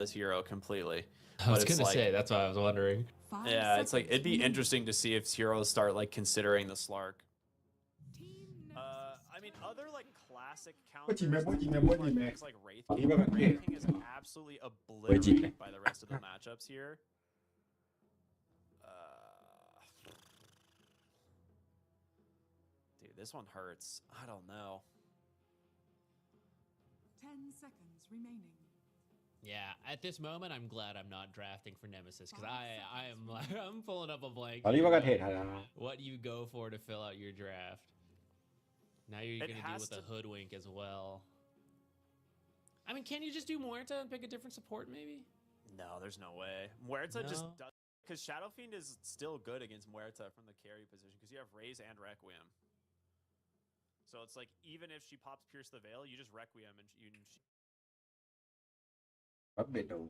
this hero completely. I was gonna say, that's why I was wondering. Yeah, it's like it'd be interesting to see if heroes start like considering the Slark. I mean, other like classic counters, like Wraith King. Wraith King is absolutely obliterated by the rest of the matchups here. Dude, this one hurts. I don't know. 10 seconds remaining. Yeah, at this moment, I'm glad I'm not drafting for Nemesis because I'm pulling up a blank. What do you go for to fill out your draft? Now you're going to deal with a Hoodwink as well. I mean, can't you just do Muerta and pick a different support maybe? No, there's no way. Muerta just does, because Shadow Fiend is still good against Muerta from the carry position because you have Raze and Requiem. So it's like even if she pops Pierce the Veil, you just Requiem and you. Update those.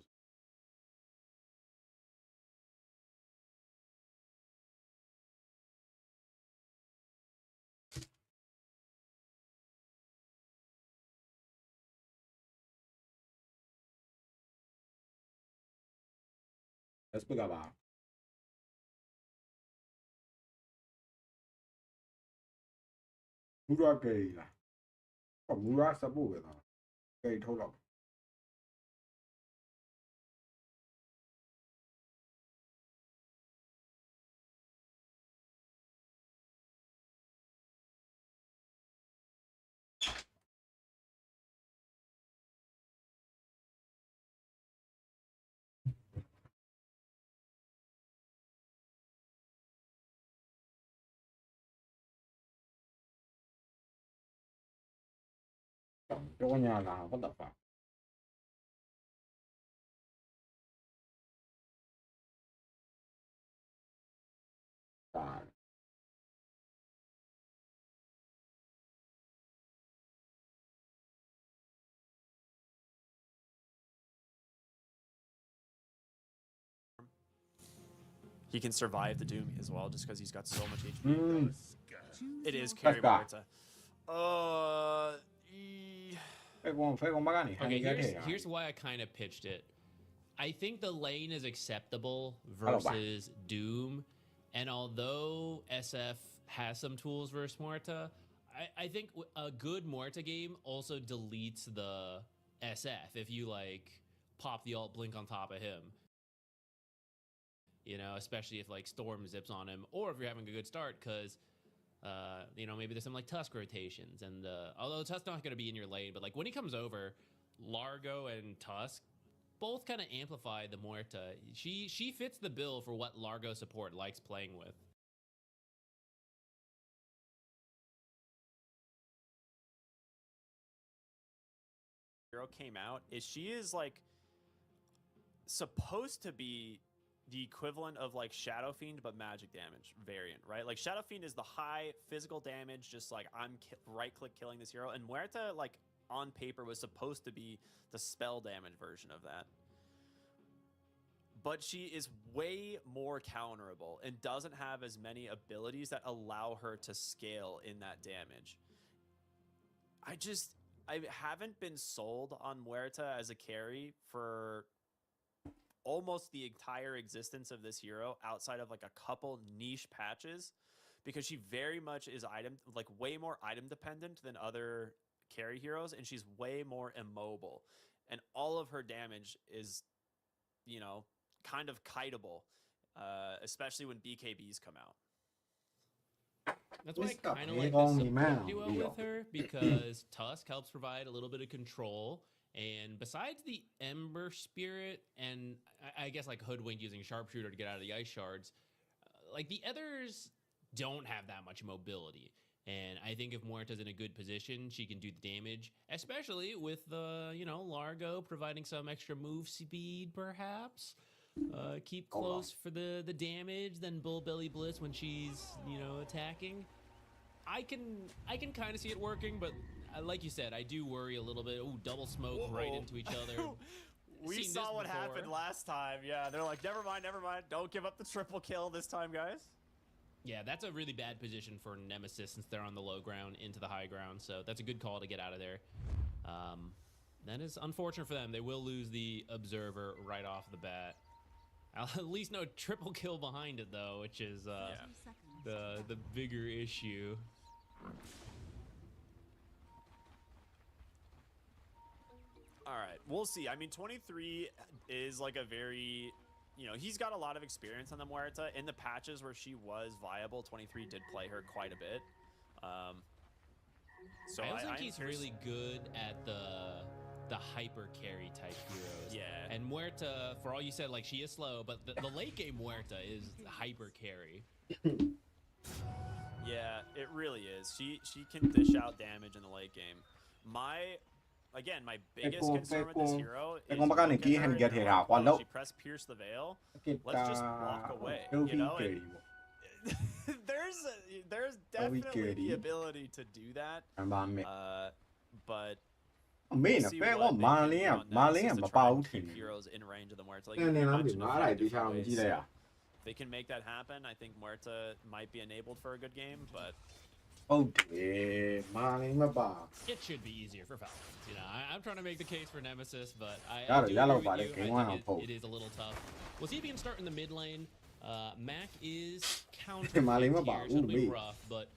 Let's pick up our. Mura cây là còn Mura sao bù vậy đó cây thâu lọc cho nhà là có tập phạm tại He can survive the Doom as well just because he's got so much HP. It is carry Muerta. Okay, here's why I kind of pitched it. I think the lane is acceptable versus Doom, and although SF has some tools versus Muerta, I think a good Muerta game also deletes the SF if you like pop the alt blink on top of him. You know, especially if like Storm zips on him, or if you're having a good start, because you know, maybe there's some like Tusk rotations, and although Tusk's not going to be in your lane, but like when he comes over, Largo and Tusk both kind of amplify the Muerta. She fits the bill for what Largo support likes playing with. Hero came out is she is like supposed to be the equivalent of like Shadow Fiend but magic damage variant, right? Like Shadow Fiend is the high physical damage, just like I'm right click killing this hero, and Muerta like on paper was supposed to be the spell damage version of that. But she is way more counterable and doesn't have as many abilities that allow her to scale in that damage. I haven't been sold on Muerta as a carry for almost the entire existence of this hero outside of like a couple niche patches, because she very much is way more item dependent than other carry heroes, and she's way more immobile, and all of her damage is, you know, kind of kiteable, especially when BKBs come out. That's why I kind of like the support duo with her, because Tusk helps provide a little bit of control. And besides the Ember Spirit, and I guess like Hoodwink using Sharpshooter to get out of the Ice Shards, like the others don't have that much mobility. And I think if Muerta's in a good position, she can do the damage, especially with the, you know, Largo providing some extra move speed, perhaps. Keep close for the damage, then Bull Belly Blitz when she's, you know, attacking. I can kind of see it working, but like you said, I do worry a little bit. Ooh, double smoke right into each other. We saw what happened last time. Yeah, they're like, never mind. Don't give up the triple kill this time, guys. Yeah, that's a really bad position for Nemesis since they're on the low ground into the high ground. So that's a good call to get out of there. That is unfortunate for them. They will lose the observer right off the bat. At least no triple kill behind it though, which is the bigger issue. All right, we'll see. I mean, 23 is like a very, you know, he's got a lot of experience on the Muerta. In the patches where she was viable, 23 did play her quite a bit. So I also think he's really good at the hyper carry type heroes. Yeah. And Muerta, for all you said, like she is slow, but the late game Muerta is hyper carry. Yeah, it really is. She can dish out damage in the late game. My biggest concern with this hero is she press pierce the veil. Let's just walk away. You know, there's definitely the ability to do that. But we'll see what they can do on Nexus to try and keep heroes in range of the Muerta. Like you mentioned, if they can make that happen, I think Muerta might be enabled for a good game, but it should be easier for Falcons. You know, I'm trying to make the case for Nemesis, but I do agree with you. I think it is a little tough. We'll see if he can start in the mid lane. Mac is counter here, so it'll be rough, but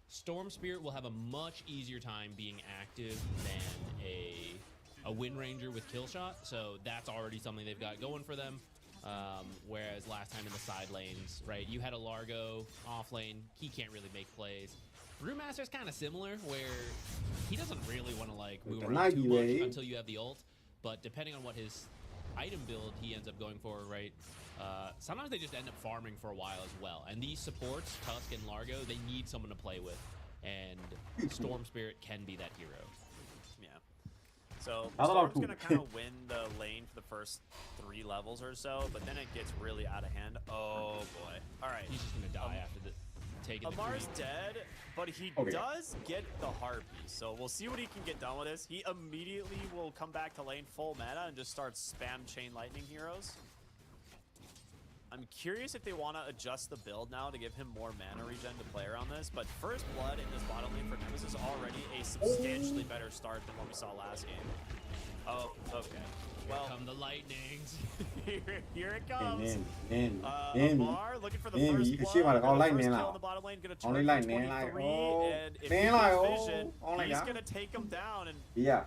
Storm Spirit will have a much easier time being active than a Wind Ranger with kill shot, so that's already something they've got going for them. Whereas last time in the side lanes, right, you had a Largo off lane, he can't really make plays. Brewmaster's kind of similar, where he doesn't really want to like move around too much until you have the ult, but depending on what his item build he ends up going for, right, sometimes they just end up farming for a while as well. And these supports, Tusk and Largo, they need someone to play with, and Storm Spirit can be that hero. Yeah. So Storm's gonna kind of win the lane for the first 3 levels or so, but then it gets really out of hand. Oh boy! All right, he's just gonna die after the taking Amar's dead, but he does get the Harpy, so we'll see what he can get done with this. He immediately will come back to lane full meta and just start spam chain lightning heroes. I'm curious if they want to adjust the build now to give him more mana regen to play around this, but first blood in this bottom lane for Nemesis is already a substantially better start than what we saw last game. Oh, okay. Well, here come the lightnings. here it comes. Amar looking for the first blood. First kill in the bottom lane, gonna turn for 23, and if he has vision, he's gonna take him down and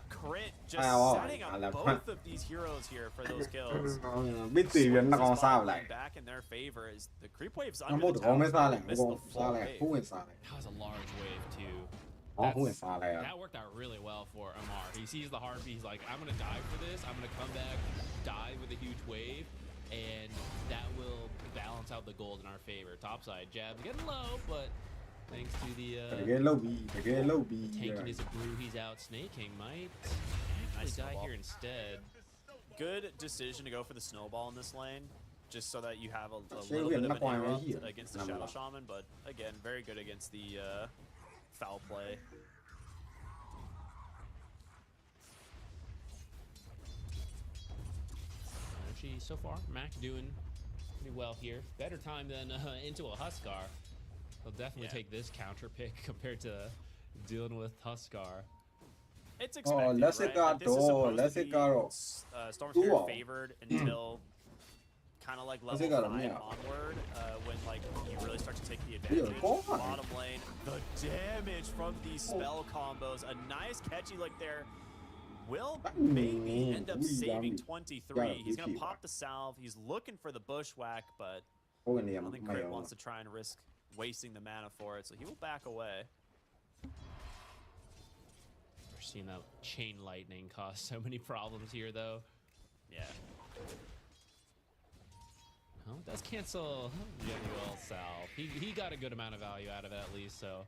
crit, just setting up both of these heroes here for those kills. Back in their favor is the creep wave's under the tower. Missed the full wave. That was a large wave too. That worked out really well for Amar. He sees the Harpy, he's like, I'm gonna die for this, I'm gonna come back, die with a huge wave, and that will balance out the gold in our favor. Topside jabs getting low, but thanks to the tanking is a brew, he's out. Snake King might actually die here instead. Good decision to go for the snowball in this lane, just so that you have a little bit of an interrupt against the Shadow Shaman, but again, very good against the foul play. Actually, so far, Mac doing pretty well here. Better time than into a Huskar. He'll definitely take this counter pick compared to dealing with Huskar. It's expected, right? This is supposed to be Storm Spirit favored until kind of like level 5 onward, when like you really start to take the advantage. Bottom lane, the damage from these spell combos, a nice catchy like there will maybe end up saving 23. He's gonna pop the salve. He's looking for the bushwhack, but I don't think Crit wants to try and risk wasting the mana for it, so he will back away. We're seeing that chain lightning cause so many problems here, though. Yeah. Oh, it does cancel Genuel Salve. He got a good amount of value out of it at least, so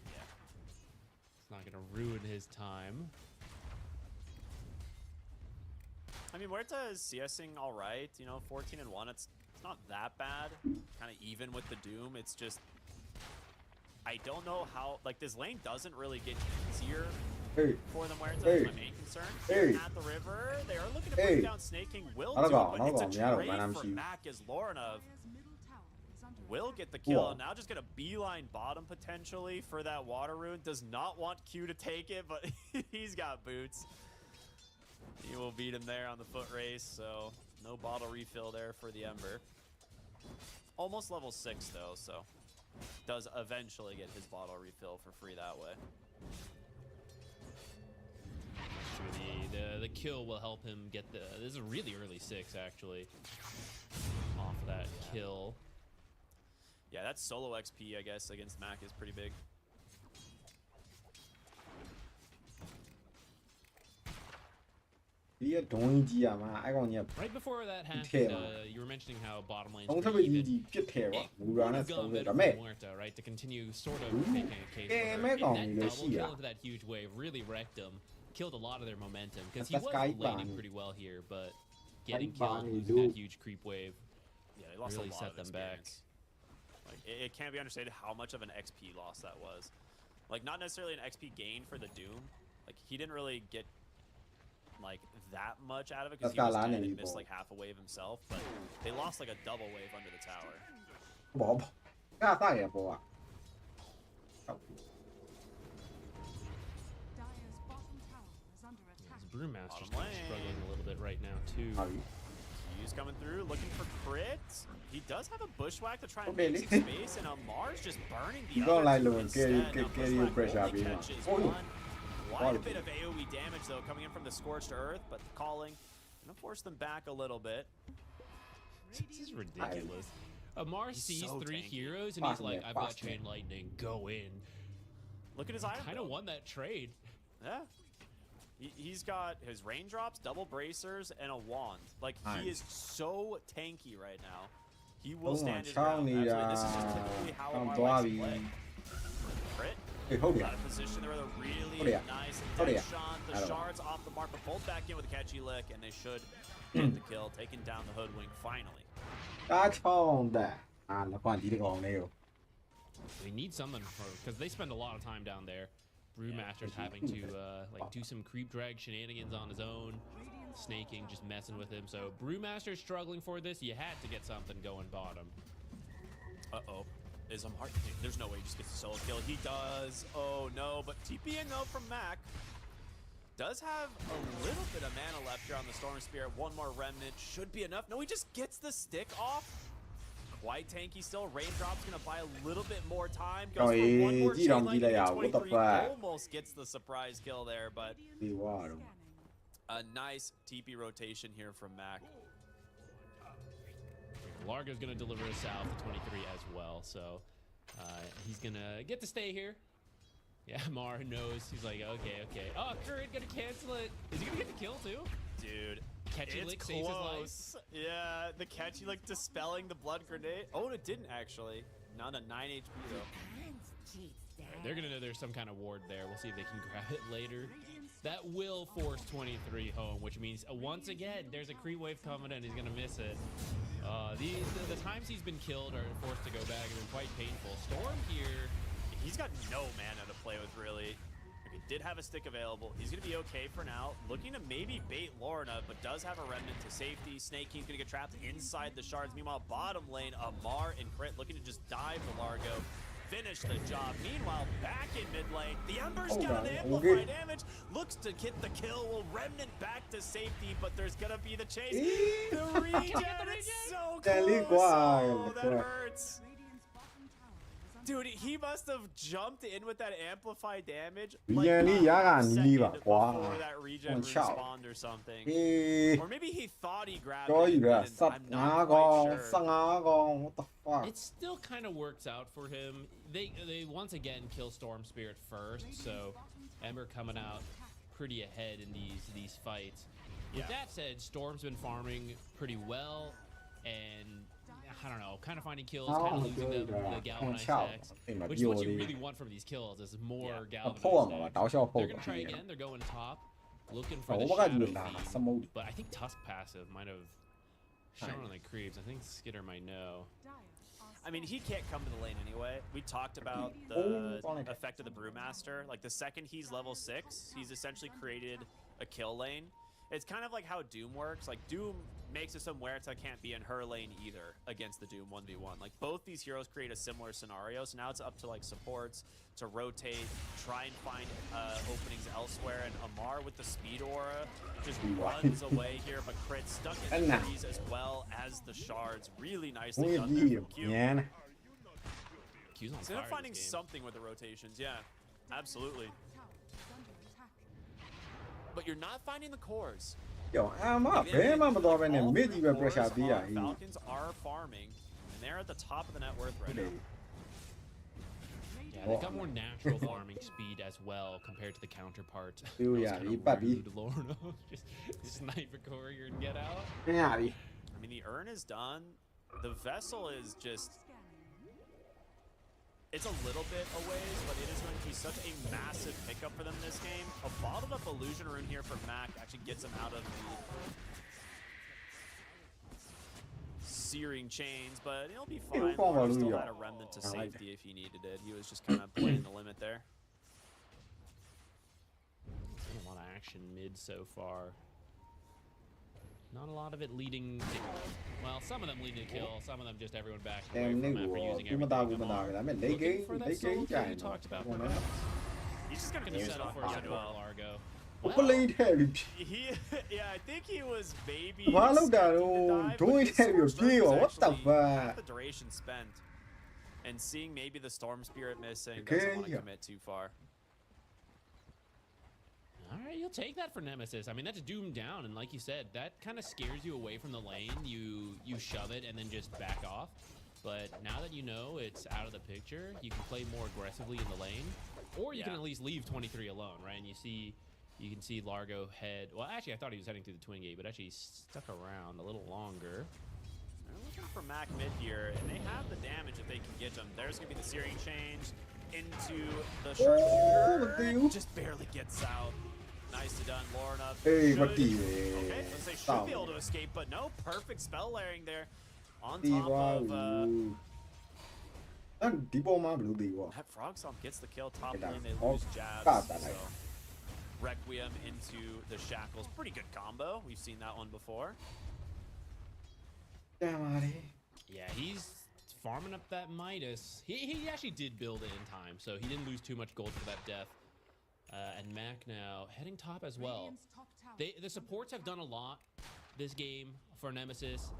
yeah, it's not gonna ruin his time. I mean, Muerta is CSing all right, you know, 14-1. It's not that bad. Kind of even with the Doom. It's just I don't know how, like, this lane doesn't really get easier for the Muerta. That's my main concern. At the river, they are looking to bring down Snake King. Will do it, but it's a trade for Mac as Lorinov will get the kill. Now just gonna beeline bottom potentially for that water rune. Does not want Q to take it, but he's got boots. He will beat him there on the foot race, so no bottle refill there for the Ember. Almost level 6 though, so does eventually get his bottle refill for free that way. The kill will help him get the. This is a really early 6 actually. Off of that kill. Yeah, that solo XP I guess against Mac is pretty big. Right before that happened, you were mentioning how bottom lane's pretty even. It would have gone better for Muerta, right? To continue sort of making a case for her. And that double kill into that huge wave really wrecked him. Killed a lot of their momentum. Because he was laning pretty well here, but getting killed, losing that huge creep wave, yeah, they lost really a lot set of them back. Like, it can't be understated how much of an XP loss that was. Like, not necessarily an XP gain for the Doom. Like, he didn't really get like that much out of it because he was dead and missed like half a wave himself, but they lost like a double wave under the tower. Dire's bottom tower is under attack. Brewmaster's struggling a little bit right now too. He's coming through, looking for crits. He does have a bushwhack to try and make some space, and Amar's just burning the other two instead. Bushwhack only catches one. Quite a bit of AoE damage, though, coming in from the Scorched Earth, but calling gonna force them back a little bit. This is ridiculous. Amar sees so 3 heroes, and he's like, I've got Chain Lightning, go in. Look at his item. Kind of won that trade. Yeah. He's got his raindrops, double bracers, and a wand. Like, he is so tanky right now. He will stand his ground. Absolutely. This is just typically how Amar likes to play. Crit. Got a position there with a really nice dead shot. The shards off the mark, but pulled back in with a catchy lick, and they should get the kill, taking down the Hoodwink finally. We need someone for, because they spend a lot of time down there. Brewmaster's having to like do some creep drag shenanigans on his own. Snaking, just messing with him. So Brewmaster's struggling for this. You had to get something going bottom. Uh-oh. Is Amar? There's no way he just gets a solo kill. He does. Oh no, but TP in though from Mac. Does have a little bit of mana left here on the Storm Spirit. One more remnant should be enough. No, he just gets the stick off. Quite tanky still. Raindrop's gonna buy a little bit more time. Goes for one more chain lightning. 23 almost gets the surprise kill there, but a nice TP rotation here from Mac. Largo's going to deliver us south to 23 as well, so he's going to get to stay here. Yeah, Mar knows. He's like, okay. Oh, Current going to cancel it. Is he going to get the kill, too? Dude, Catchy Lick saves his life. Yeah, the Catchy Lick dispelling the blood grenade. Oh, it didn't actually. Not a 9 HP, though. They're going to know there's some kind of ward there. We'll see if they can grab it later. That will force 23 home, which means once again, there's a creep wave coming in. He's going to miss it. The times he's been killed or forced to go back have been quite painful. Storm here, he's got no mana to play with, really. He did have a stick available. He's going to be okay for now. Looking to maybe bait Lorna, but does have a remnant to safety. Snake King's going to get trapped inside the shards. Meanwhile, bottom lane, Amar and Crit looking to just dive to Largo. Finish the job. Meanwhile, back in mid lane, the Ember's got an amplify damage. Looks to get the kill. Will Remnant back to safety, but there's gonna be the chase. The regen, it's so close. Oh, that hurts. Dude, he must have jumped in with that amplify damage like a second before that regen respawned or something. Or maybe he thought he grabbed it. I'm not quite sure. What the fuck? It still kind of works out for him. They once again kill Storm Spirit first, so Ember coming out pretty ahead in these fights. With that said, Storm's been farming pretty well, and I don't know, kind of finding kills, kind of losing the galvanized stacks, which is what you really want from these kills, is more galvanized stacks. They're going to try again. They're going top, looking for the shadow feed, but I think Tusk passive might have shown on the creeps. I think Skitter might know. I mean, he can't come to the lane anyway. We talked about the effect of the Brewmaster. Like, the second he's level 6, he's essentially created a kill lane. It's kind of like how Doom works. Like, Doom makes it so Muerta can't be in her lane either against the Doom 1v1. Like, both these heroes create a similar scenario, so now it's up to, like, supports to rotate, try and find openings elsewhere, and Amar with the speed aura just runs away here, but Crit stuck in the trees as well as the shards. Really nicely done there from Q. Q's on He's fire ended up finding this game. something with the rotations, yeah, absolutely. But you're not finding the cores. Yo, bem mà đòi bên này mid even pressure tí à. Falcons are farming, and they're at the top of the net worth right now. Yeah, they got more natural farming speed as well compared to the counterpart. Dude, That was yeah, kinda he puppy. rude, Lorna. Just sniper courier and get out. Yeah, I mean, the urn is done. The vessel is just... It's a little bit a ways, but it is going to be such a massive pickup for them this game. A bottled up illusion rune here for Mac actually gets him out of the searing chains, but he'll be fine. He still had a remnant to safety if he needed it. He was just kind of playing the limit there. Been a lot of action mid so far. Not a lot of it leading to, well, some of them leading to kill, some of them just everyone back away em from nigga after using cũng tao everything. cũng tao cái đó mình lấy Looking for that cái solo kill chạy you nó. talked about. Còn nó He's just going to Gonna use settle it for a second while Largo. không có lấy theo được. Yeah, I think he was maybe Quá lâu đời expecting to luôn, die, trốn but đi his theo Storm kiểu Spirit kia was what the actually fuck. half the duration spent. And seeing maybe the Storm Spirit missing Okay, doesn't want to yeah. commit too far. All right, you'll take that for Nemesis. I mean, that's doomed down, and like you said, that kind of scares you away from the lane. You shove it and then just back off. But now that you know it's out of the picture, you can play more aggressively in the lane, or you can at least leave 23 alone, right? And you can see Largo head. Well, actually, I thought he was heading through the twin gate, but actually he stuck around a little longer. They're looking for Mac mid here, and they have the damage if they can get them. There's going to be the Searing Change into the Sharpshooter. Just barely gets out. Nicely done, Lorna. Ê, Should- mất tỷ Okay, let's say should be able to escape, but no, perfect spell layering there on top of tí bom mà blue đi quá. that Frog Stomp gets the kill top Cái lane, they đó lose có jabs. cả tại So này. Requiem into the Shackles, pretty good combo. We've seen that one before. Ra mà đi. Yeah, he's farming up that Midas. He actually did build it in time, so he didn't lose too much gold for that death. And Mac now heading top as well. The supports have done a lot this game for Nemesis.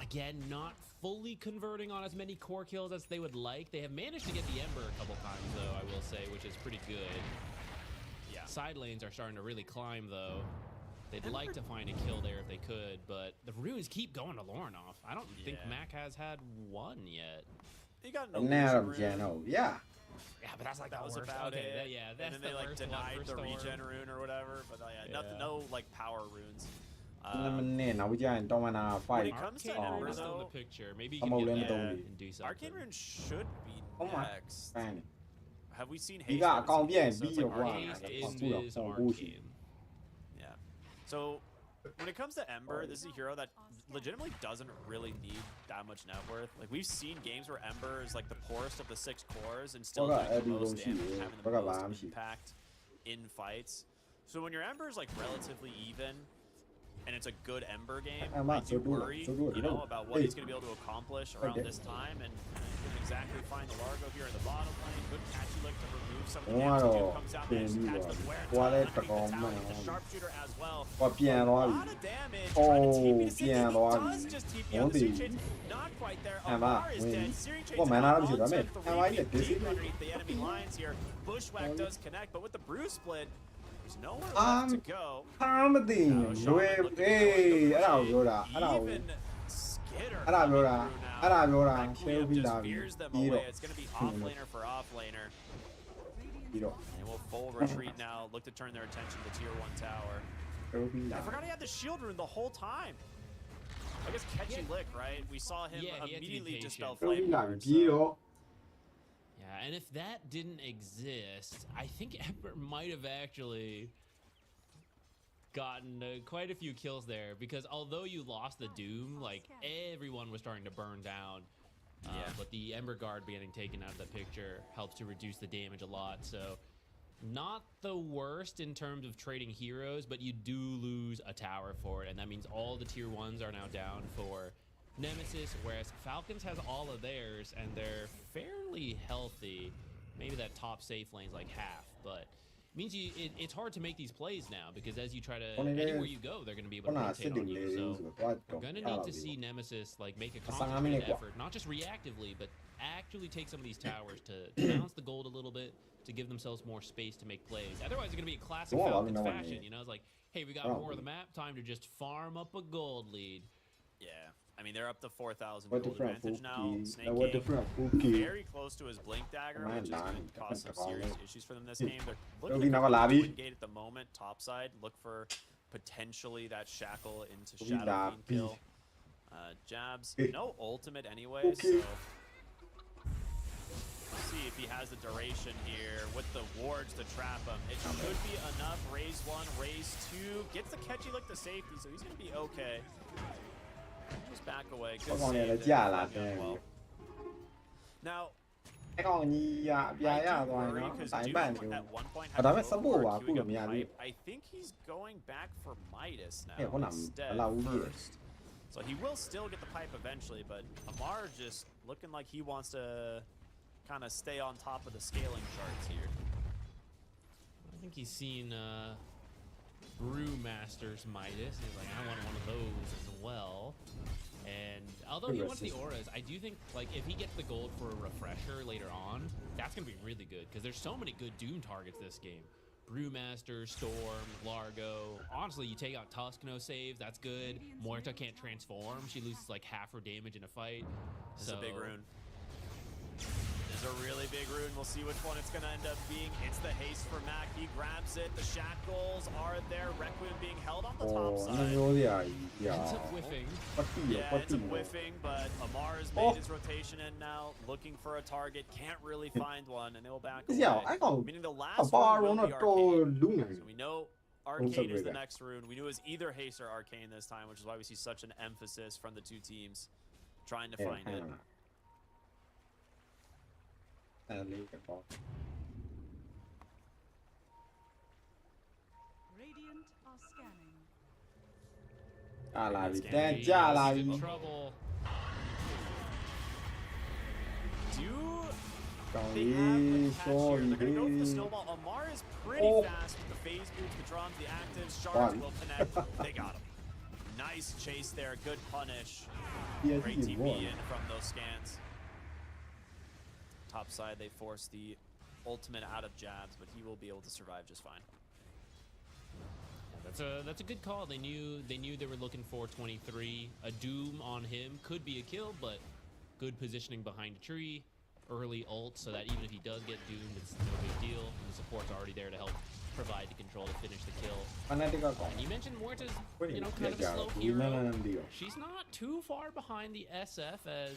Again, not fully converting on as many core kills as they would like. They have managed to get the Ember a couple times, though, I will say, which is pretty good. Yeah. Side lanes are starting to really climb, though. They'd like to find a kill there if they could, but the runes keep going to Lornoff. I don't think Mac has had one yet. He got an Hôm nay illusion làm rune. channel, yeah. Yeah, but that's like That the was worst. about Okay, it. yeah, that's and then they like worst one denied for the Storm. regen rune or whatever, but nothing, no like power runes. Nên mình nè nấu cho trong mà nào When phải. it comes to Arcane Ember, Rune's still in though, the picture. Maybe you I'm can all get in that the and do something. Arcane Rune should be Không mà. next. Phải. Have we seen Ý haste? là Haven't con seen biết haste, so it's bí like quá. Arcane Haste Haste. is Không Miz không bullshit. Arcane. Yeah. So when it comes to Ember, this is a hero that legitimately doesn't really need that much net worth. Like, we've seen games where Ember is like the poorest of the 6 cores and still Có cả doing the most Eddie damage, Rose, having có the cả most Bám chị. impact in fights. So when your Ember is like relatively even and it's a good Ember game, À, I mà do số đua, worry, số đua you ở đâu? know, about what Ê, he's going to be able to accomplish around Okay. this time, and couldn't exactly find the Largo here in the bottom lane. Good catchy lick to remove some of the Đúng damage. rồi, Dude comes out tiền there, đi catch rồi. the wear Qua đây underneath ta the có tower, mà. the sharpshooter as well. Qua piano A rồi. lot of damage, trying to TP to City. He piano rồi. does just TP Ủa on the thì Searing Chains. Not quite there. À mà, Amar is mình- dead. Searing Ủa, Chains mày now làm gì đó onto mày? three Tao ấy feet là tí xíu deep đi. underneath the enemy lines here. Bushwhack does connect, but with the bruise split, there's nowhere Um, left to go. Tham mà tiền. Rồi ê, ở đâu rồi đã? Ở đâu? Even Skitter Ở đâu rồi đã? coming through now. Ở đâu rồi đã? Requiem Selfie just làm veers them đi away. rồi. It's going to be off laner for off laner. Đi rồi. And we'll full retreat now. Look to turn their attention to tier 1 tower. Selfie I làm. forgot he had the shield rune the whole time. I guess catchy lick, right? We saw him Yeah, he had to be immediately patient. dispel Selfie flame làm ward, chi so- đó. Yeah, and if that didn't exist, I think Ember might have actually gotten quite a few kills there, because although you lost the Doom, like, everyone was starting to burn down. Yeah. But the Ember Guard getting taken out of the picture helps to reduce the damage a lot, so not the worst in terms of trading heroes, but you do lose a tower for it, and that means all the tier 1s are now down for Nemesis, whereas Falcons has all of theirs, and they're fairly healthy. Maybe that top safe lane's like half, but it means it's hard to make these plays now, because as you try to, anywhere you go, they're going to be able to rotate on you, so we're going to need to see Nemesis like make a concentrated effort, not just reactively, but actually take some of these towers to balance the gold a little bit, to give themselves more space to make plays. Otherwise, it's going to be a classic Falcons fashion, you know? It's like, hey, we got more of the map, time to just farm up a gold lead. Yeah. I mean, they're up to 4,000 gold advantage now. Snake very close to his Blink Dagger, which is going to cause some serious issues for them this game. They're looking for the win gate at the moment, top side. Look for potentially that Shackle into Shadow Fiend kill. Jabs, no ultimate anyway, so we'll see if he has the duration here with the wards to trap him. It should be enough. Raise 1, raise 2. Gets the catchy like the safety, so he's going to be okay. Just back away. Good save there. Well. Now, I think he's going back for Midas now instead first. So he will still get the pipe eventually, but Amar just looking like he wants to kind of stay on top of the scaling charts here. I think he's seen Brewmaster's Midas. He's like, I want one of those as well. And although he wants the auras, I do think like if he gets the gold for a refresher later on, that's gonna be really good, because there's so many good Doom targets this game. Brewmaster, Storm, Largo. Honestly, you take out Tusk, no saves, that's good. Morta can't transform. She loses like half her damage in a fight. This is a big rune. This is a really big rune. We'll see which one it's going to end up being. It's the haste for Mac. He grabs it. The shackles are there. Requiem being held on the top side. Ends up whiffing. Yeah, ends up whiffing, but Amar has made his rotation in now, looking for a target. Can't really find one, and they will back away. Meaning the last rune will be Arcane. So we know Arcane is the next rune. We knew it was either haste or Arcane this time, which is why we see such an emphasis from the two teams trying to find it. Radiant are scanning. Trouble. Do they have a catch here? They're gonna go for the snowball. Amar is pretty fast with the phase boots, the drums, the actives. Shards will connect. They got him. Nice chase there. Good punish. Great TP in from those scans. Top side, they force the ultimate out of Jabs, but he will be able to survive just fine. Yeah, that's a good call. They knew they were looking for 23. A Doom on him could be a kill, but good positioning behind a tree, early ult, so that even if he does get doomed, it's no big deal. The support's already there to help provide the control to finish the kill. And you mentioned Morta's, you know, kind of a slow hero. She's not too far behind the SF as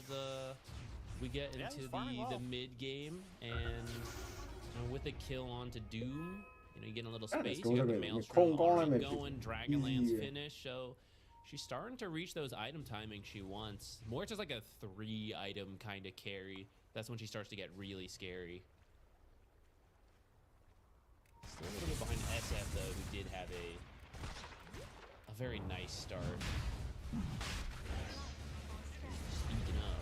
we get into the mid game, and you know, with a kill onto Doom, you know, you get a little space. You got the Maelstrom already going, Dragonlance finish, so she's starting to reach those item timings she wants. Morta's like a 3-item kind of carry. That's when she starts to get really scary. Still a little bit behind SF though, who did have a very nice start. Speaking of,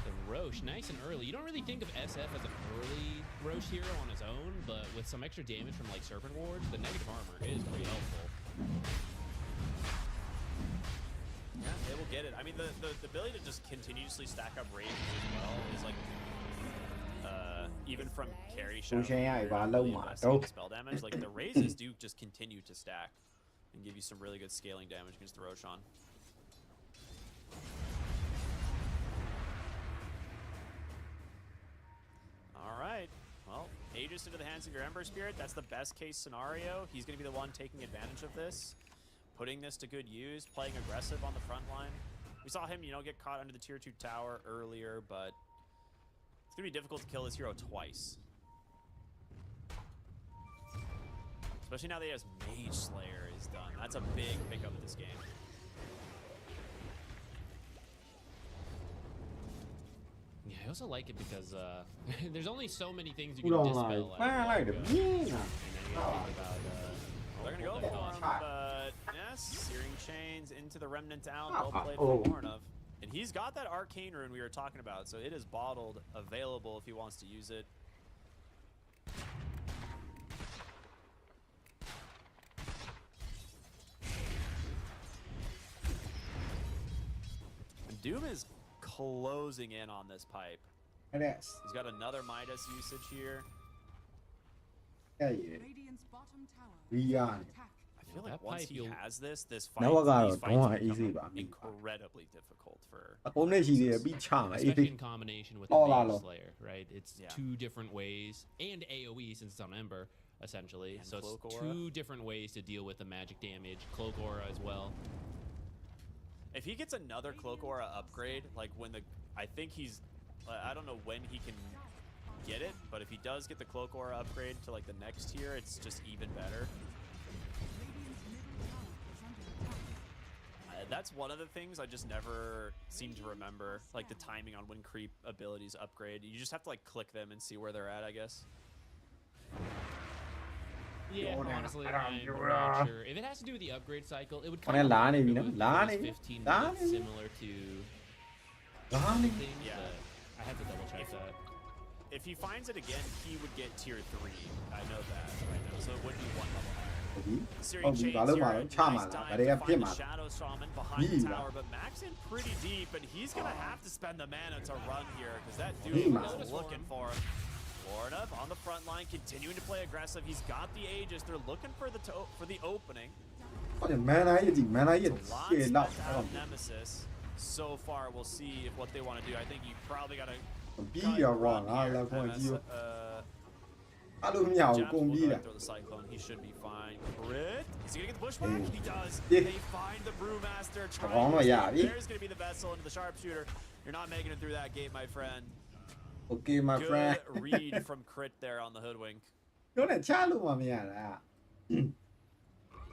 the Roche, nice and early. You don't really think of SF as an early Roche hero on his own, but with some extra damage from like Serpent Wards, the negative armor is pretty helpful. Yeah, they will get it. I mean, the ability to just continuously stack up raises as well is like, even from carry shadow, spell damage, like the raises do just continue to stack and give you some really good scaling damage against the Roshan. All right. Well, Aegis into the hands of your Ember Spirit. That's the best case scenario. He's going to be the one taking advantage of this, putting this to good use, playing aggressive on the front line. We saw him, you know, get caught under the tier 2 tower earlier, but it's going to be difficult to kill this hero twice. Especially now that he has Mage Slayer is done. That's a big pickup this game. Yeah, I also like it because there's only so many things you ခု can တော့ dispel. လိုက်ဖမ်းလိုက်တယ်ပြင်းတာ And then you gotta think about They're gonna go what the for hell. him, but yes, searing chains into the remnant down. Well played Oh. for Lorinov. And he's got that arcane rune we were talking about, so it is bottled, available if he wants to use it. And Doom is closing in on this pipe. အဲ့ဒါ He's got another Midas usage here. အဲ့ရ Radiant's bottom tower. ရီယာနေ Attack. I feel That like once pipe he you'll- has this fight, Now I got these it. fights Don't want become easy, but I mean- incredibly difficult for. အကုန်နဲ့ရှိသေးတယ်ပြီးချမယ်အေး Especially in combination with the Oh, Mage lalo. Slayer, right? It's Yeah. 2 different ways, and AoE since it's on Ember, essentially. And So it's Cloak Aura. 2 different ways to deal with the magic damage. Cloak Aura as well. If he gets another Cloak Aura upgrade, like when the, I think he's, I don't know when he can get it, but if he does get the Cloak Aura upgrade to like the next tier, it's just even better. Radiant's middle tower is under attack. That's one of the things I just never seem to remember, like the timing on when creep abilities upgrade. You just have to like click them and see where they're at, I guess. Yeah, Yo, honestly, I don't I'm know. not sure. If it has to do with the upgrade cycle, it would On kind a of line, if you it know, was line, 15 line. minutes, similar to ဒါနေ things, Yeah. but I have to double check that. If he finds it again, he would get tier 3. I know that right now, so it would be one level higher. ဟုတ်ပြီ Searing Oh, Chains Baloo here, Malo, nice Chamala, dive but they to have find the Pimala. Shadow Shaman behind the Yeah. tower, but Max in pretty deep, and he's gonna have to spend the mana to run here, because that Yeah. dude is looking for him. Lorna on the front line, continuing to play aggressive. He's got the Aegis. They're looking for the opening. ဟုတ်တယ်မန်နာကြီးမန်နာကြီး It's a lot ရှေ့လောက် spent out of Nemesis. So far, we'll see if what they want to do. I think you probably got to ပြီးရောကွာငါလည်းခွန်ကြီးရောအဲ့လိုမရဘူးကုန်ပြီးတာ throw the cyclone. He should be fine. Crit. Is he gonna get the pushback? Yeah. He does. Yeah. They find the Brewmaster. Oh, no, yeah, yeah. There's gonna be the vessel into the sharpshooter. You're not making it through that gate, my friend. Okay my Good friend read from Crit there on the hoodwink. ပြောနေချလို့မမရတာ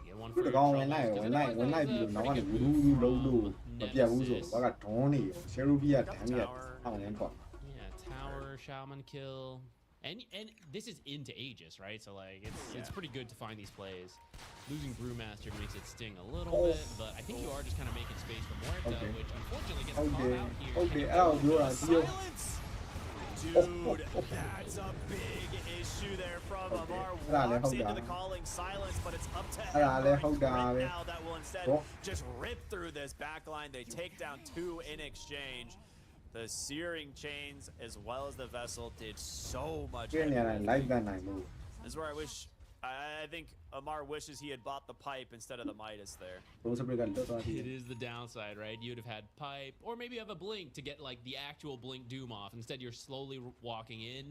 Get one ခု for တ your ကောင် troubles, ဝင်လိုက် 'cause ဝင်လိုက် otherwise ဝင်လိုက် that ပြီး was တော့ a နောက်ကနေ pretty ဘူး good ဘူးလုံးလို့ from မပြတ်ဘူးဆို Nemesis. ဘာကဒွန်းနေရောရှယ်ရူဘီကဒမ်းရအောင်ရန်တော့ Yeah, tower, shaman kill. And this is into Aegis, right? So like it's pretty good to find these plays. Losing Brewmaster makes it sting a little Oh. bit, but I think you are just kind of making space for Muerta, Okay. which unfortunately gets Okay. called out here. Okay. And Oh, you're right. Silence! Dude, oh. that's a big issue there from Okay. Amar. Ra le Walks hou into da. the calling silence, but it's up to Ra le Ember hou and da Crit ve. now that will instead Oh. just rip through this back line. They take down 2 in exchange. The Searing Chains as well as the Vessel did so much ကျင်းနေ heavy တယ် lifting. လိုက်ကန်နိုင်လို့ This is where I think Amar wishes he had bought the pipe instead of the Midas there. ဘုံစပရစ်ကလွတ်သွားသေးတယ် It is the downside, right? You'd have had pipe, or maybe you have a blink to get like the actual blink doom off. Instead, you're slowly walking in.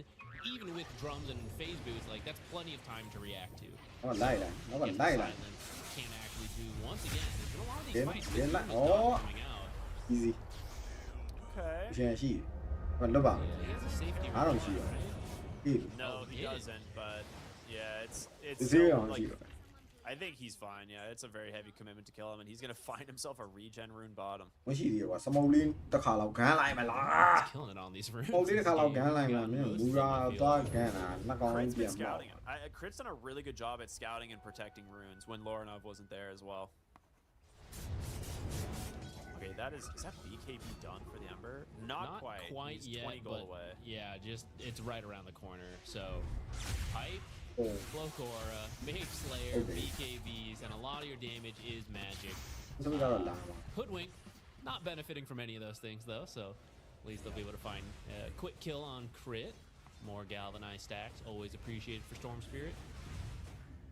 Even with drums and phase boots, like that's plenty of time to react to. ဟောလိုက်လာဟော Get the လိုက်လာ silence, can't actually do once again. There's been a lot of these Then- fights. then with like- Doom is not oh. coming out. easy Okay. ရှင်းရှိတယ်ဟောလွတ်ပါ Yeah, he has a safety. I don't room, see it. right? ဟေး No, Oh, he he did. doesn't, but yeah, it's zero so, on like, zero I think he's fine. Yeah, it's a very heavy commitment to kill him, and he's gonna find himself a regen rune bottom. မရှိသေးဘူးကွာစမုတ်လေးတစ်ခါလောက်ကန်လိုက်မလား He's killing it on these runes. စမုတ်လေးတစ်ခါလောက်ကန်လိုက်မလား He's မင်း gotten ဘူ most ရာ of them, I သွား feel. ကန်တာနှစ်ကောင် Crit's ပြ been န်တော့ scouting. Crit's done a really good job at scouting and protecting runes when Lorinov wasn't there as well. Okay, is that BKB done for the Ember? Not quite. He's yet, 20 gold but away. yeah, just it's right around the corner. So, pipe, ဟို Cloak Aura, Mage Slayer, Okay. BKBs, and a lot of your damage is magic. စပရစ်ကတော့လာပါ Hoodwink, not benefiting from any of those things though, so at least they'll be able to find a quick kill on Crit. More galvanized stacks, always appreciated for Storm Spirit.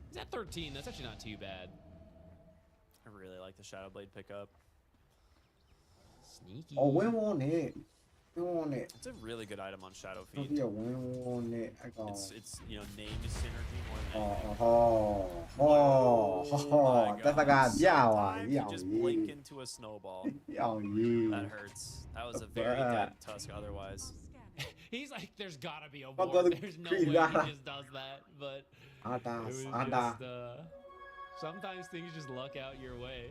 He's at 13, that's actually not too bad. I really like the Shadow Blade pickup. Sneaky. အော်ဝင်းဝန်းနဲ့ဝင်းဝန်းနဲ့ It's a really good item on Shadow သူ Feet. ပြဝင်းဝန်းနဲ့အကောင် It's name is synergy more than အော် anything. ဟောဟောဟော Oh my တသက God. ပြသွား Sometimes ပြီ you အောင် just ကြီး blink into a snowball. အောင်ကြီး That hurts. That was a very dead Tusk otherwise. Scanning. He's like, there's gotta be a But war. the There's no tree way he lara. just does that. But အာတာ it was အာတာ just, sometimes things just luck out your way.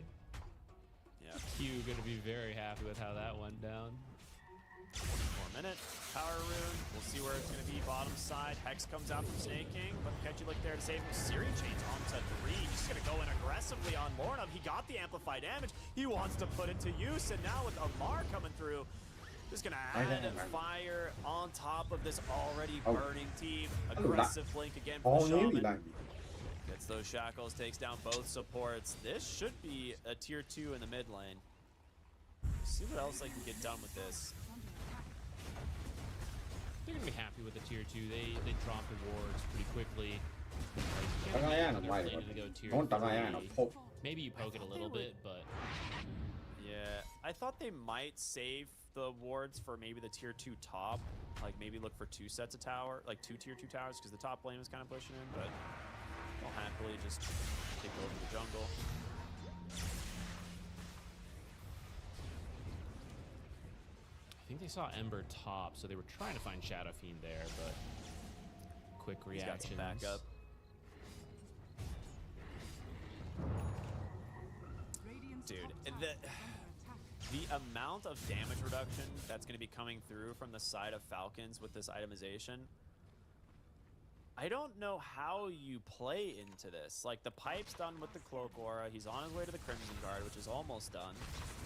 Yeah. Q gonna be very happy with how that went down. More minute. Power rune. We'll see where it's going to be. Bottom side. Hex comes out from Snake King, but Kenji look there to save him. Siri chains onto 3. He's going to go in aggressively on Lorna. He got the amplify damage. He wants to put it to use, and now with Amar coming through, just going to add fire on top of this already burning team. Aggressive flank again from the Shaman. Gets those shackles, takes down both supports. This should be a tier 2 in the mid lane. See what else I can get done with this. They're gonna be happy with the tier 2. They drop the wards pretty quickly. Maybe you poke it a little bit, but yeah, I thought they might save the wards for maybe the tier 2 top. Like maybe look for 2 sets of tower, like 2 tier 2 towers, because the top lane was kind of pushing in, but I'll happily just take over the jungle. I think they saw Ember top, so they were trying to find Shadow Fiend there, but quick reactions. He's got some backup. Dude, the amount of damage reduction that's going to be coming through from the side of Falcons with this itemization, I don't know how you play into this. Like, the pipe's done with the Cloak Aura. He's on his way to the Crimson Guard, which is almost done.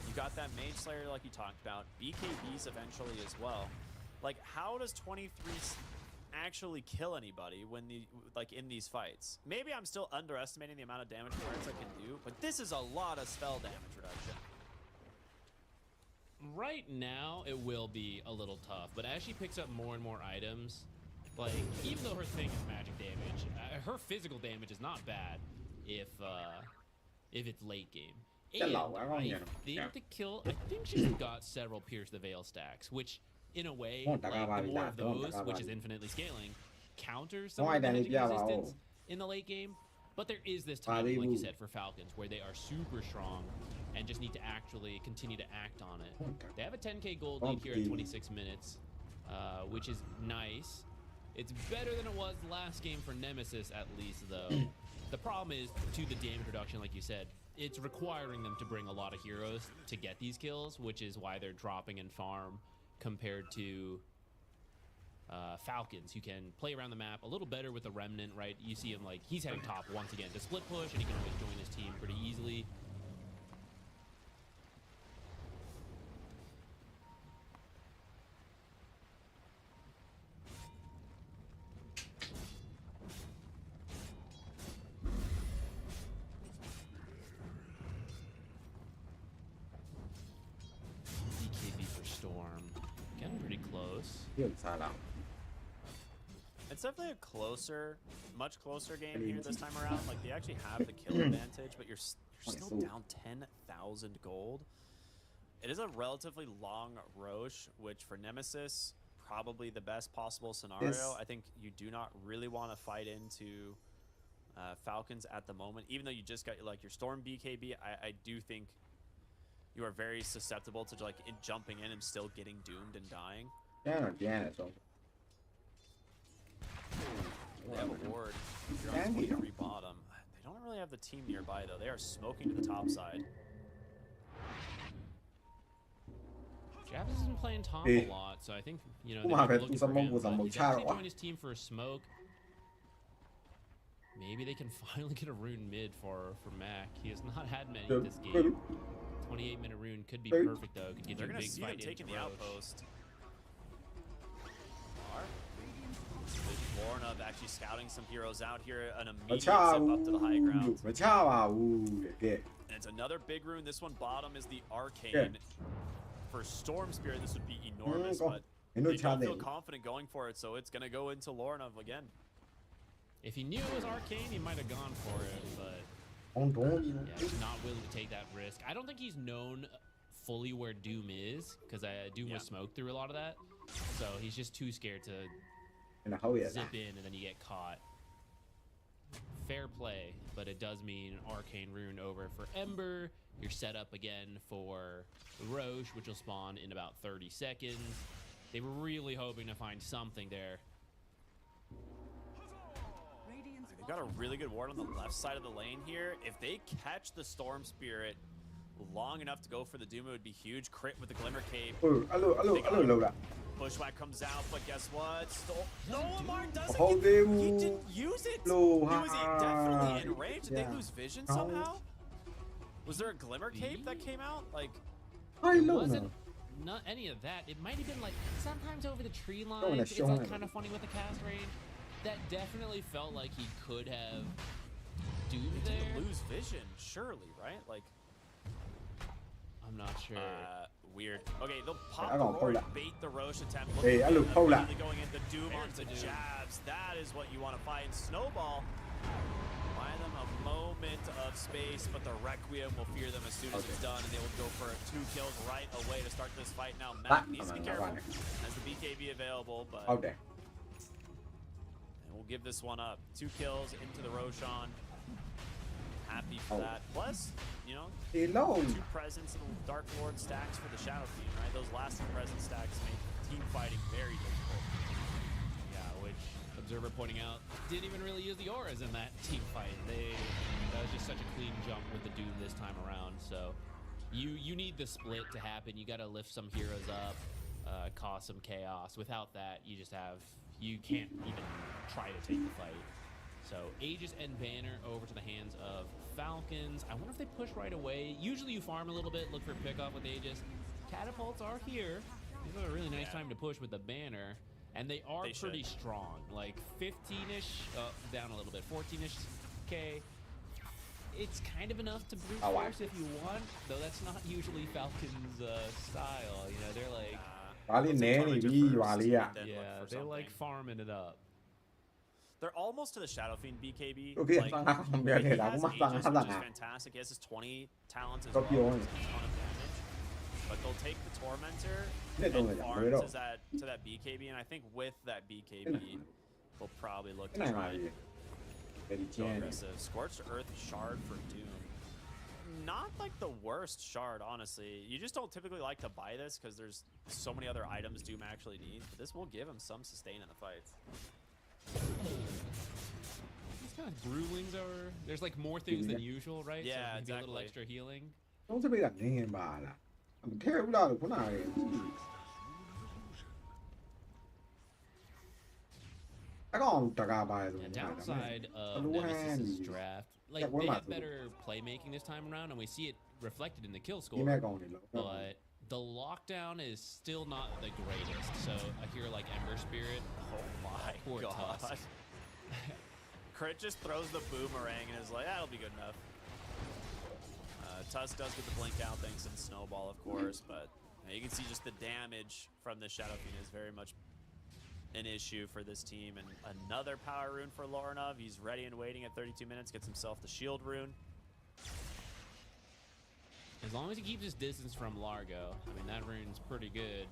You got that Mage Slayer like you talked about. BKBs eventually as well. Like, how does 23 actually kill anybody when in these fights? Maybe I'm still underestimating the amount of damage Lawrence I can do, but this is a lot of spell damage reduction. Right now, it will be a little tough, but as she picks up more and more items, like, even though her thing is magic damage, her physical damage is not bad if it's late game. And I think the kill, I think she's got several Pierce the Veil stacks, which in a way, like, the more of those, which is infinitely scaling, counters some of the magic resistance in the late game. But there is this time, like you said, for Falcons, where they are super strong and just need to actually continue to act on it. They have a 10k gold lead here at 26 minutes, which is nice. It's better than it was last game for Nemesis, at least, though. The problem is, to the damage reduction, like you said, it's requiring them to bring a lot of heroes to get these kills, which is why they're dropping in farm compared to Falcons, who can play around the map a little better with the Remnant, right? You see him, like, he's heading top once again to split push, and he can always join his team pretty easily. It's definitely a closer, much closer game here this time around. Like, they actually have the kill advantage, but you're still down 10,000 gold. It is a relatively long Roche, which for Nemesis, probably the best possible scenario. I think you do not really want to fight into Falcons at the moment. Even though you just got, like, your Storm BKB, I do think you are very susceptible to, like, jumping in and still getting doomed and dying. Yeah, They have a ward. You're on 23 bottom. They don't really have the team nearby, though. They are smoking to the top side. Javis has been playing top a lot, so I think, you know, they're looking for him, but he's actually joined his team for a smoke. Maybe they can finally get a rune mid for Mac. He has not had many this game. 28-minute rune could be perfect, though. Could get you a big fight into taking the Roche. outpost. Lorna actually scouting some heroes out here. An immediate zip up to the high ground. And it's another big rune. This one bottom is the Arcane. For Storm Spirit, this would be enormous, but they don't feel confident going for it, so it's going to go into Lorna again. If he knew it was Arcane, he might have gone for it, but yeah, he's not willing to take that risk. I don't think he's known fully where Doom is, because Doom was smoked through a lot of that, so he's just too scared to zip in and then you get caught. Fair play, but it does mean Arcane Rune over for Ember. You're set up again for Roche, which will spawn in about 30 seconds. They were really hoping to find something there. They've got a really good ward on the left side of the lane here. If they catch the Storm Spirit long enough to go for the Doom, it would be huge. Crit with the Glimmer Cape. အဲ့လိုလုပ်တာ Bushwhack comes out, but guess what? Olimar doesn't Hold get, him. he didn't use it. No, He was definitely in range. Did they yeah. lose vision somehow? Was there a Glimmer Cape that came out? Like, it wasn't not any of that. It might have been like sometimes over the tree lines. It's like kind of funny with the cast range. That definitely felt like he could have doomed there. Didn't lose vision, surely, right? Like, I'm not sure. Weird. Okay, they'll pop I the don't roar, pull that. bait the Roche attempt. Hey, I look pull that. Immediately going into Doom onto Doom. jabs. That is what you want to fight. And Snowball, buy them a moment of space, but the Requiem will fear them as soon as it's done, and they will go for 2 kills right away to start this fight. Now, Matt needs to be careful. Has the BKB available, but ဟုတ်တယ် and we'll give this one up. 2 kills into the Roshan. Happy for that. Plus, you know, ဒီလုံး 2 presence and Dark Lord stacks for the Shadow Fiend, right? Those last 2 presence stacks make team fighting very difficult. Yeah, which Observer pointing out didn't even really use the auras in that team fight. That was just such a clean jump with the Doom this time around. So you need the split to happen. You got to lift some heroes up, cause some chaos. Without that, you can't even try to take the fight. So Aegis and Banner over to the hands of Falcons. I wonder if they push right away. Usually you farm a little bit, look for a pickoff with Aegis. Catapults are here. These are a really nice time to push with the Banner. And they are pretty strong. Like 15-ish, down a little bit, 14-ish K. It's kind of enough to brute force if you want, though that's not usually Falcons' style. You know, they're like... ဘာလေးနဲနေပြီရွာလေးอ่ะ Yeah, they like farming it up. They're almost to the Shadow Fiend BKB. Okay, Like, I'm gonna he get that. has I'm gonna Aegis, have which is that. fantastic. He has his 20 talents as Stop well, yawning. which is a ton of damage. But they'll take the Tormentor Yeah, and don't let that farm hurt to that BKB, and I think with that BKB, we'll probably look to နိုင်ပါ try လေ very go chan aggressive. Scorched Earth Shard for Doom. Not like the worst shard, honestly. You just don't typically like to buy this because there's so many other items Doom actually needs. But this will give him some sustain in the fights. These kind of brewlings are... There's like more things than usual, right? Yeah, so maybe a little exactly. extra healing. သုံးစပိတ်ကနင်းပါလားမထဲဘူးလားခုနကလေအကောင်တကားပါတယ်ဆို The downside of Hello, Nemesis' Andy. draft, Yeah, like what they am I have better playmaking this time around, and we see it reflected in the kill ဒီ score. မဲ့ကောင်တွေလို့ But the lockdown is still not the greatest. So a hero like Ember Spirit, Oh my Poor god. Tusk. Crit just throws the boomerang and is like, that'll be good enough. Tusk does get the blink out thanks to the snowball, of course, but you can see just the damage from the Shadow Fiend is very much an issue for this team. And another power rune for Lorinov. He's ready and waiting at 32 minutes, gets himself the shield rune. As long as he keeps his distance from Largo, I mean, that rune's pretty good.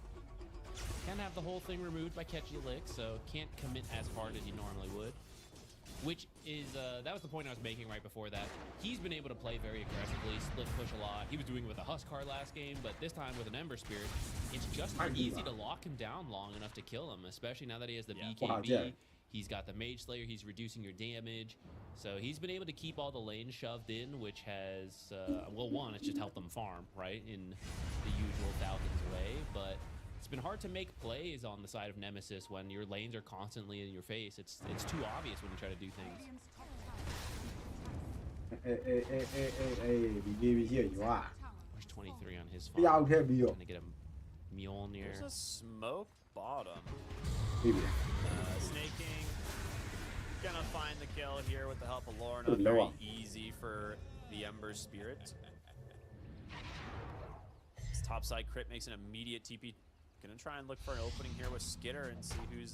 Can have the whole thing removed by Catchy Lick, so can't commit as hard as he normally would. Which is, that was the point I was making right before that. He's been able to play very aggressively, split push a lot. He was doing it with a Huskar last game, but this time with an Ember Spirit, it's just not easy to lock him down long enough to kill him, especially now that he has the BKB. He's got the Mage Slayer, he's reducing your damage. So he's been able to keep all the lanes shoved in, which has, well, one, it's just helped them farm, right, in the usual Falcons way, but it's been hard to make plays on the side of Nemesis when your lanes are constantly in your face. It's too obvious when you try to do things. BKB ရှိရရွာ There's 23 on his တယောက် farm. ထည့်ပြီးတော့ Trying to get a Mjolnir. There's a smoke bottom. ပြီးပြီ Snaking. Gonna find the kill here with the help of Lorna. Good Very lord. easy for the Ember Spirit. This topside crit makes an immediate TP. Gonna try and look for an opening here with Skitter and see who's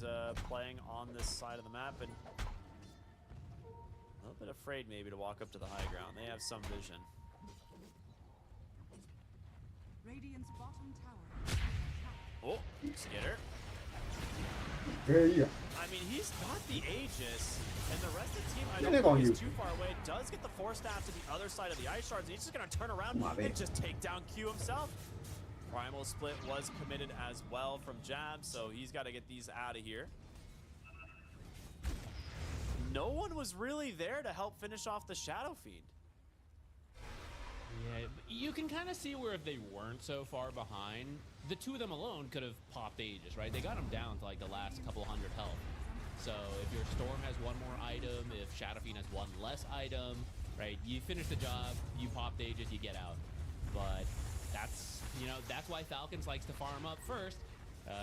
playing on this side of the map. And a little bit afraid maybe to walk up to the high ground. They have some vision. Radiant's bottom tower. Oh, Skitter. Hey, I mean, he's got the Aegis, and the rest of the team, I Yeah, don't they're think going he's too far away. Does get the Force Staff to the other side of the Ice Shards, and he's just going to turn around and just take down Q himself. Primal Split was committed as well from Jab, so he's got to get these out of here. No one was really there to help finish off the Shadow Fiend. Yeah, you can kind of see where if they weren't so far behind, the two of them alone could have popped Aegis, right? They got them down to like the last couple hundred health. So if your Storm has one more item, if Shadowfiend has one less item, right? You finish the job, you pop Aegis, you get out. But that's, you know, that's why Falcons likes to farm up first.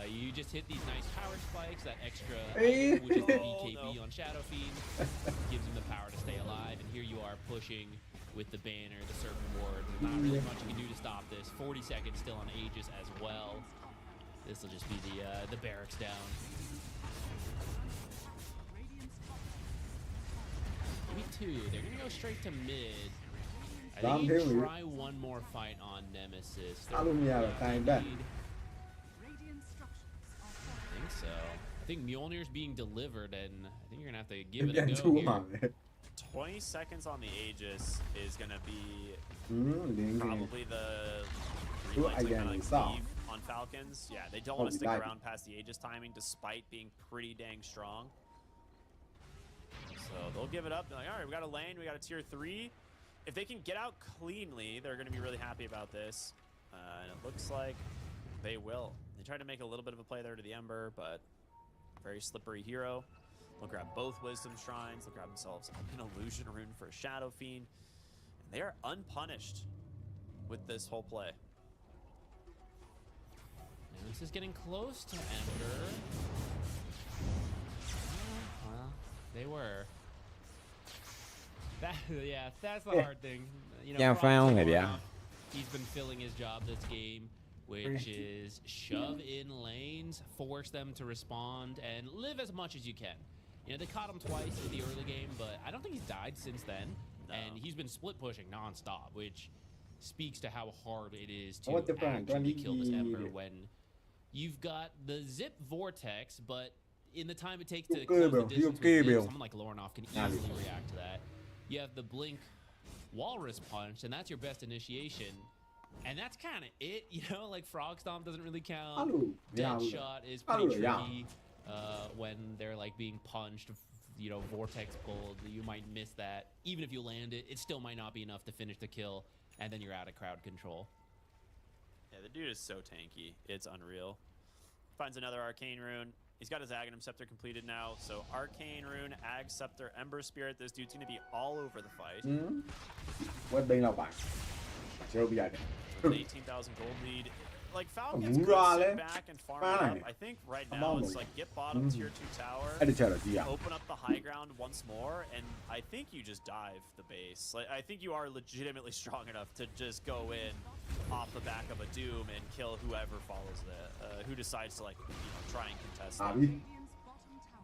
You just hit these nice power spikes, that extra item, which is the BKB on Shadowfiend, gives him the power to stay alive. And here you are pushing with the banner, the Serpent Ward. Not really much you can do to stop this. 40 seconds still on Aegis as well. This will just be the barracks down. Me too. They're gonna go straight to mid. I think you try one more fight on Nemesis. I think so. I think Mjolnir's being delivered, and I think you're gonna have to give it a go here. 20 seconds on the Aegis is gonna be probably the leave on Falcons. Yeah, they don't want to stick around past the Aegis timing, despite being pretty dang strong. So they'll give it up. They're like, all right, we got a lane, we got a tier 3. If they can get out cleanly, they're going to be really happy about this. And it looks like they will. They tried to make a little bit of a play there to the Ember, but very slippery hero. They'll grab both Wisdom Shrines. They'll grab themselves an Illusion Rune for a Shadow Fiend. And they are unpunished with this whole play. And this is getting close to Ember. Well, they were. Yeah, that's the hard thing. You know, he's been filling his job this game, which is shove in lanes, force them to respond, and live as much as you can. You know, they caught him twice in the early game, but I don't think he's died since then. No. And he's been split pushing nonstop, which speaks to how hard it is to actually kill this Ember when you've got the zip vortex, but in the time it takes to close the distance with this, someone like Lornoff can easily react to that. You have the blink walrus punch, and that's your best initiation. And that's kind of it, you know, like Frog Stomp doesn't really count. Dead Shot is pretty tricky when they're like being punched, you know, vortex pulled. You might miss that. Even if you land it, it still might not be enough to finish the kill, and then you're out of crowd control. Yeah, the dude is so tanky. It's unreal. Finds another Arcane Rune. He's got his Aghanim Scepter completed now. So Arcane Rune, Ag Scepter, Ember Spirit. This dude's going to be all over the fight. What being up by? With an 18,000 gold lead. Like Falcons could sit back and farm it up. I think right now it's like get bottom tier 2 tower, open up the high ground once more, and I think you just dive the base. Like I think you are legitimately strong enough to just go in off the back of a Doom and kill whoever follows that, who decides to like try and contest that.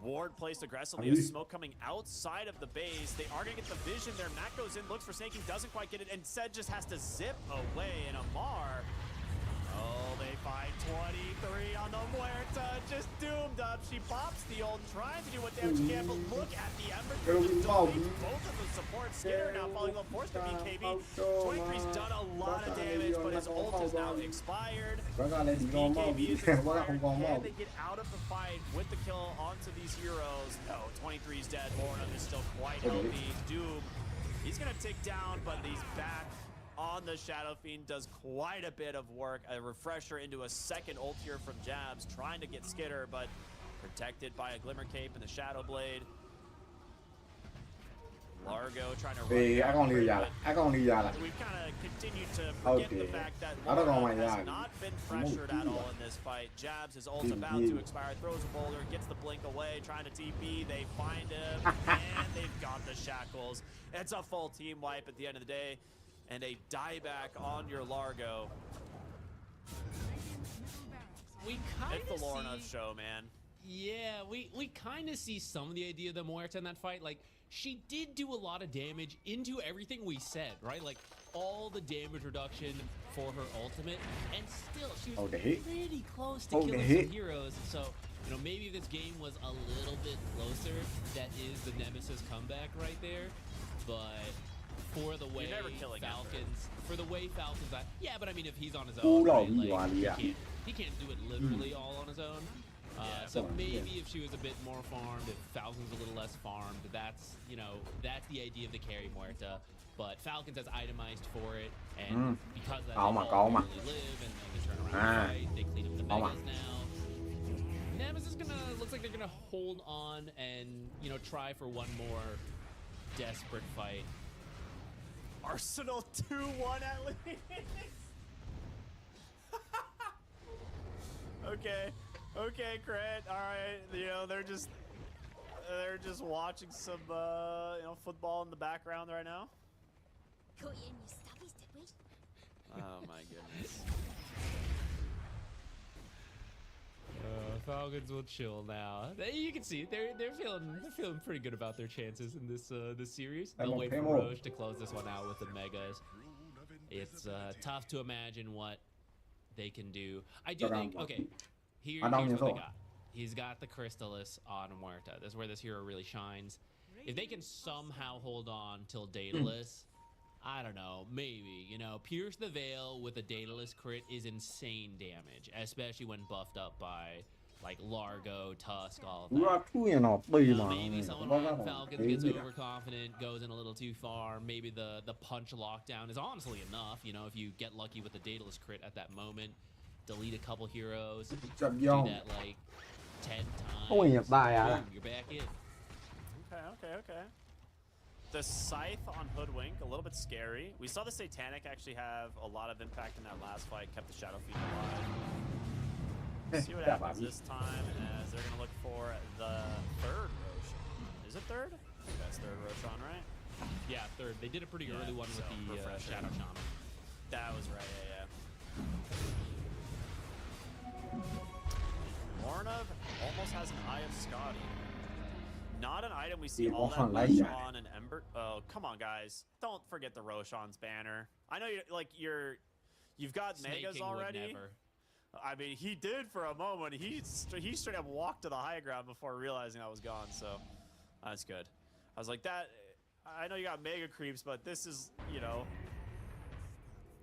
Ward placed aggressively. A smoke coming outside of the base. They are going to get the vision there. Matt goes in, looks for Snaking, doesn't quite get it, and Zed just has to zip away. And Amar, oh, they find 23 on the Muerta, just doomed up. She pops the ult, trying to do what damage she can, but look at the Ember. Both of the supports. Skitter now falling off, forced to BKB. 23's done a lot of damage, but his ult is now expired. His BKB is expired. Can they get out of the fight with the kill onto these heroes? No, 23's dead. Lorna is still quite healthy. Doom, he's going to tick down, but he's back on the Shadow Fiend, does quite a bit of work. A refresher into a second ult here from Jabs, trying to get Skitter, but protected by a Glimmer Cape and the Shadow Blade. Largo trying to run. We've kind of continued to forget the fact that Largo has not been pressured at all in this fight. Jabs, his ult's about to expire, throws a boulder, gets the blink away, trying to TP. They find him, and they've got the shackles. It's a full team wipe at the end of the day, and a dieback on your Largo. We kind of it's the Lorna show, man. Yeah, we kind of see some of the idea of the Muerta in that fight. Like, she did do a lot of damage into everything we said, right? Like, all the damage reduction for her ultimate, and still, she was pretty close to killing some heroes. So, you know, maybe if this game was a little bit closer, that is the Nemesis comeback right there. But for the way Falcons, yeah, but I mean, if he's on his own, right, like, he can't do it literally all on his own. So maybe if she was a bit more farmed, if Falcon's a little less farmed, that's, you know, that's the idea of the carry Muerta. But Falcons has itemized for it, and because of that, they all really live, and they can turn around and fight. They clean up the megas now. Nemesis looks like they're gonna hold on and, you know, try for one more desperate fight. Arsenal 2-1 at least. Okay, Crit. All right, you know they're just watching some you know, football in the background right now. Oh my goodness. Falcons will chill now. You can see they're feeling pretty good about their chances in this this series. They'll wait for Roche to close this one out with the megas. It's tough to imagine what they can do. I do think, okay, here's what they got. He's got the Crystallis on Muerta. This is where this hero really shines. If they can somehow hold on till Daedalus, I don't know, maybe, you know, Pierce the Veil with a Daedalus crit is insane damage, especially when buffed up by, like, Largo, Tusk, all of that. Maybe someone on Falcons gets overconfident, goes in a little too far. Maybe the punch lockdown is honestly enough, you know, if you get lucky with the Daedalus crit at that moment. Delete a couple heroes, do that, like, 10 times, boom, you're back in. Okay. The Scythe on Hoodwink, a little bit scary. We saw the Satanic actually have a lot of impact in that last fight, kept the Shadow Fiend alive. See what happens this time, as they're going to look for the third Roshan. Is it third? I think that's third Roshan, right? Yeah, third. They did a pretty early one with the Shadow Shaman. That was right, yeah. Mornov almost has an Eye of Scotty. Not an item we see all that much on an Ember. Oh, come on, guys! Don't forget the Roshan's banner. I know you've got megas already. I mean, he did for a moment. He straight up walked to the high ground before realizing I was gone. So that's good. I was like, that. I know you got mega creeps, but this is, you know,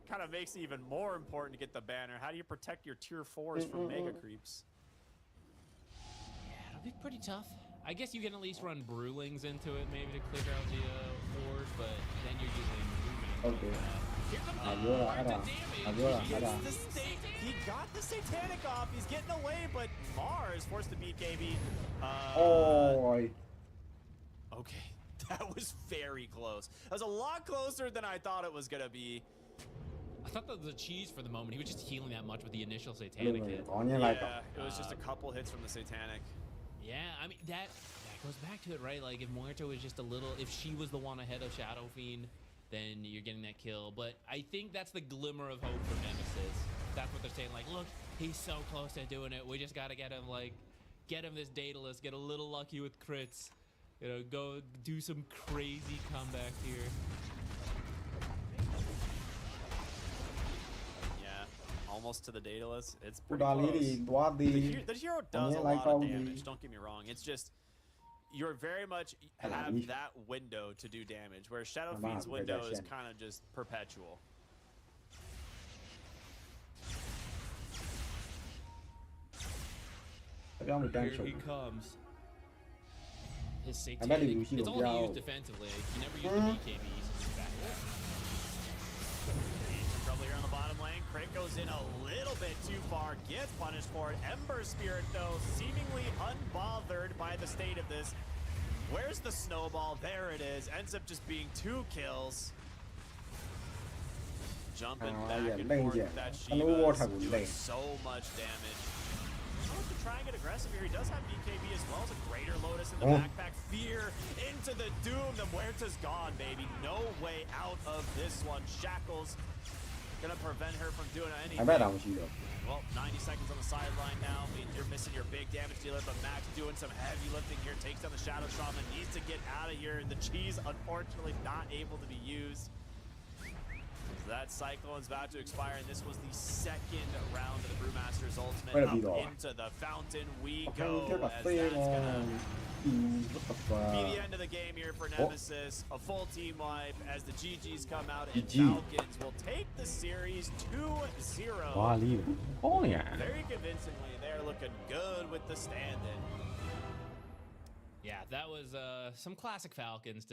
kind of makes it even more important to get the banner. How do you protect your tier 4s from mega creeps? Yeah, it'll be pretty tough. I guess you can at least run Brewlings into it, maybe to clear out the horde, but then you're using He got the Satanic off. He's getting away, but Mars forced to beat KB. Okay, that was very close. That was a lot closer than I thought it was gonna be. I thought that was a cheese for the moment. He was just healing that much with the initial Satanic hit. Yeah, it was just a couple hits from the Satanic. Yeah, I mean, that goes back to it, right? Like, if Muerta was just a little, if she was the one ahead of Shadow Fiend, then you're getting that kill. But I think that's the glimmer of hope for Nemesis. That's what they're saying. Like, look, he's so close to doing it. We just got to get him, like, get him this Daedalus, get a little lucky with crits. You know, go do some crazy comeback here. Almost to the Daedalus. It's pretty close. The hero does a lot of damage, don't get me wrong. It's just, you're very much have that window to do damage, whereas Shadow Fiend's window is kind of just perpetual. Here he comes. His Satanic, it's all he used defensively. He never used the BKBs. Trouble here on the bottom lane. Crit goes in a little bit too far, gets punished for it. Ember Spirit, though, seemingly unbothered by the state of this. Where's the snowball? There it is. Ends up just being 2 kills. Jumping back and forth. That Shiva's doing so much damage. Trying to try and get aggressive here. He does have BKB as well as a Greater Lotus in the backpack. Fear into the doom. The Muerta's gone, baby. No way out of this one. Shackles gonna prevent her from doing anything. Well, 90 seconds on the sideline now. You're missing your big damage dealer, but Max doing some heavy lifting here. Takes down the Shadow Shaman. Needs to get out of here. The cheese, unfortunately, not able to be used. That Cyclone's about to expire, and this was the second round of the Brewmaster's ultimate. Up into the fountain we go, as that's gonna What the fuck? Be the end of the game here for Nemesis. A full team wipe as the GGs come out and GG. Falcons will take the series 2-0. Wow, lead. Oh yeah. Very convincingly, they're looking good with the stand-in. Yeah, that was some classic Falcons.